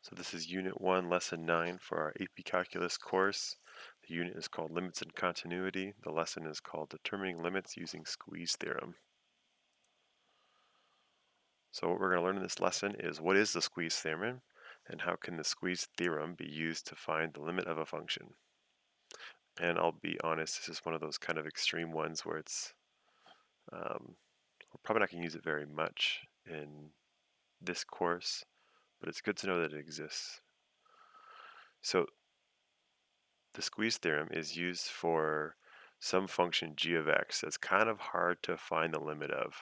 So this is Unit 1, Lesson 9 for our AP Calculus course. The unit is called Limits and Continuity. The lesson is called Determining Limits Using Squeeze Theorem. So what we're going to learn in this lesson is what is the squeeze theorem and how can the squeeze theorem be used to find the limit of a function. And I'll be honest, this is one of those kind of extreme ones where we're probably not going to use it very much in this course, but it's good to know that it exists. So the squeeze theorem is used for some function g of x that's kind of hard to find the limit of.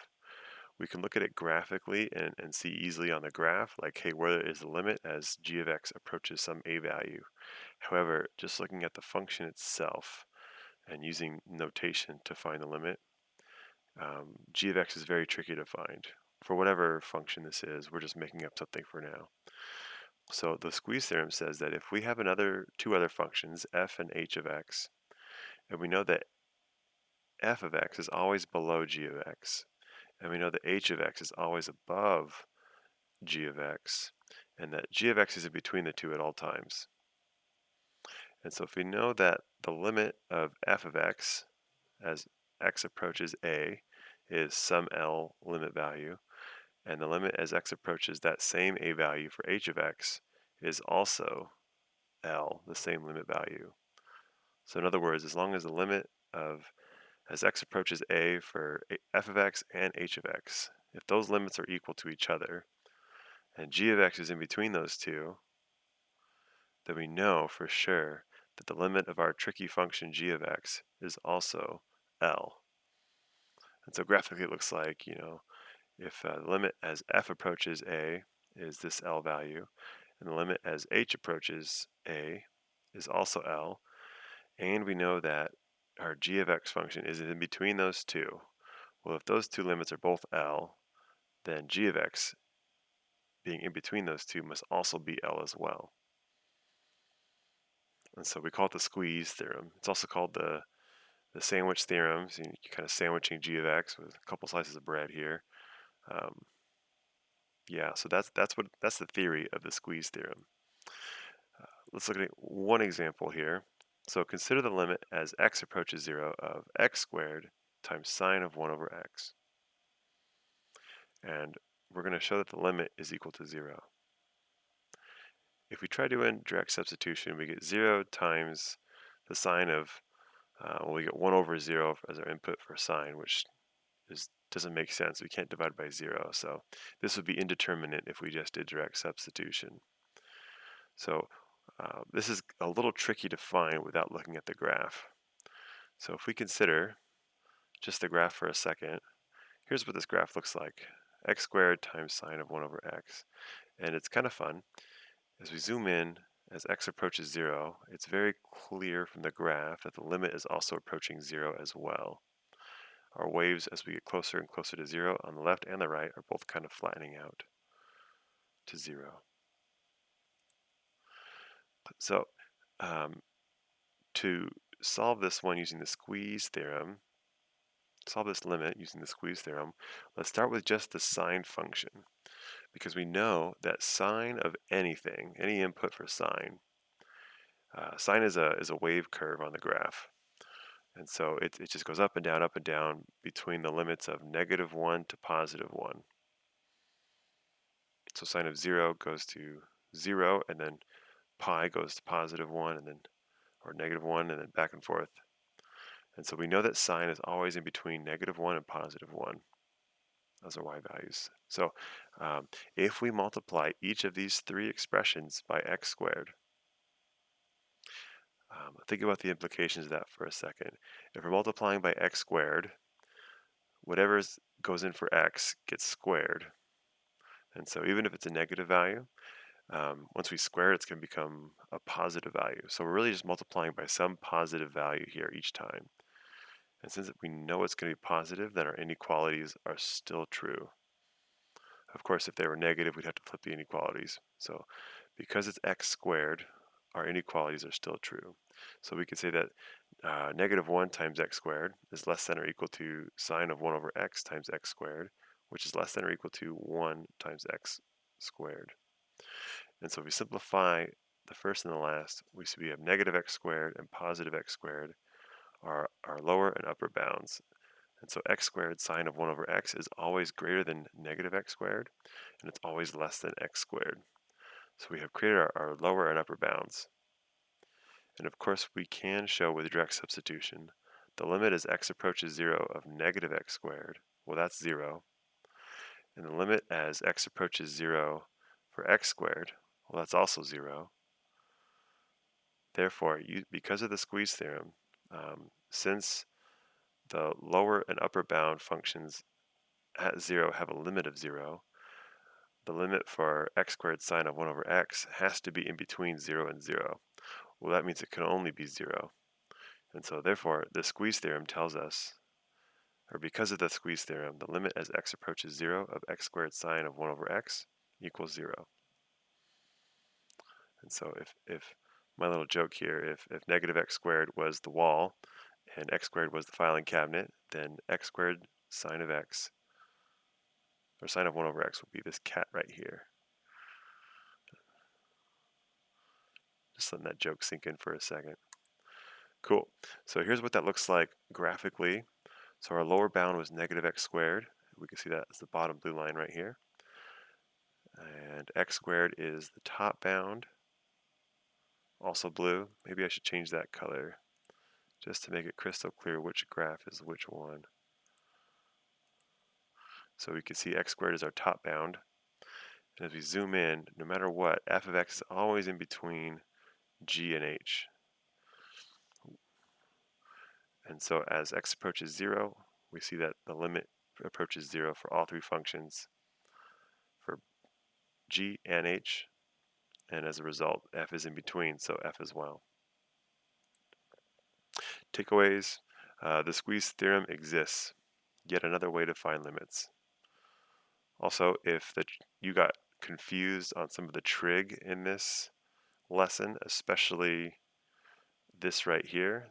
We can look at it graphically and see easily on the graph, like, hey, where is the limit as g of x approaches some a value. However, just looking at the function itself and using notation to find the limit, g of x is very tricky to find. For whatever function this is, we're just making up something for now. So the squeeze theorem says that if we have two other functions, f and h of x, and we know that f of x is always below g of x, and we know that h of x is always above g of x, and that g of x is in between the two at all times. And so if we know that the limit of f of x as x approaches a is some L limit value, and the limit as x approaches that same a value for h of x is also L, the same limit value. So in other words, as long as the limit of as x approaches a for f of x and h of x, if those limits are equal to each other, and g of x is in between those two, then we know for sure that the limit of our tricky function g of x is also L. And so graphically it looks like, if the limit as f approaches a is this L value, and the limit as h approaches a is also L, and we know that our g of x function is in between those two. Well, if those two limits are both L, then g of x being in between those two must also be L as well. And so we call it the squeeze theorem. It's also called the sandwich theorem. So you're kind of sandwiching g of x with a couple slices of bread here. So that's the theory of the squeeze theorem. Let's look at one example here. So consider the limit as x approaches 0 of x squared times sine of 1 over x. And we're going to show that the limit is equal to 0. If we try doing direct substitution, we get 0 times the sine of, we get 1 over 0 as our input for sine, which doesn't make sense. We can't divide by 0. So this would be indeterminate if we just did direct substitution. So this is a little tricky to find without looking at the graph. So if we consider just the graph for a second, here's what this graph looks like. X squared times sine of 1 over x. And it's kind of fun. As we zoom in, as x approaches 0, it's very clear from the graph that the limit is also approaching 0 as well. Our waves, as we get closer and closer to 0 on the left and the right, are both kind of flattening out to 0. So to solve this one using the squeeze theorem, solve this limit using the squeeze theorem, let's start with just the sine function, because we know that sine of anything, any input for sine, sine is a wave curve on the graph. And so it just goes up and down between the limits of -1 to +1. So sine of 0 goes to 0, and then pi goes to +1, and then, or -1, and then back and forth. And so we know that sine is always in between -1 and +1. Those are y values. So if we multiply each of these three expressions by x squared, think about the implications of that for a second. If we're multiplying by x squared, whatever goes in for x gets squared. And so even if it's a negative value, once we square it, it's going to become a positive value. So we're really just multiplying by some positive value here each time. And since we know it's going to be positive, then our inequalities are still true. Of course, if they were negative, we'd have to flip the inequalities. So because it's x squared, our inequalities are still true. So we could say that -1 times x squared is less than or equal to sine of 1 over x times x squared, which is less than or equal to 1 times x squared. And so if we simplify the first and the last, we see we have negative x squared and positive x squared are our lower and upper bounds. And so x squared sine of 1 over x is always greater than negative x squared, and it's always less than x squared. So we have created our lower and upper bounds. And of course we can show with direct substitution the limit as x approaches 0 of negative x squared, well that's 0, and the limit as x approaches 0 for x squared, well that's also 0. Therefore, because of the squeeze theorem, since the lower and upper bound functions at 0 have a limit of 0, the limit for x squared sine of 1 over x has to be in between 0 and 0. Well, that means it can only be 0. And so therefore, the squeeze theorem tells us, or because of the squeeze theorem, the limit as x approaches 0 of x squared sine of 1 over x equals 0. And so if my little joke here, if negative x squared was the wall and x squared was the filing cabinet, then x squared sine of x, or sine of 1 over x, will be this cat right here. Just letting that joke sink in for a second. Cool. So here's what that looks like graphically. So our lower bound was negative x squared. We can see that as the bottom blue line right here. And x squared is the top bound, also blue. Maybe I should change that color just to make it crystal clear which graph is which one. So we can see x squared is our top bound. And as we zoom in, no matter what, f of x is always in between g and h. And so as x approaches 0, we see that the limit approaches 0 for all three functions, for g and h, and as a result, f is in between, so f as well. Takeaways: the squeeze theorem exists, yet another way to find limits. Also, if you got confused on some of the trig in this lesson, especially this right here,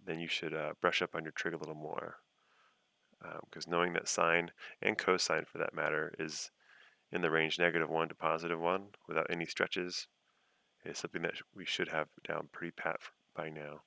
then you should brush up on your trig a little more. Because knowing that sine and cosine, for that matter, is in the range -1 to +1 without any stretches is something that we should have down pretty pat by now.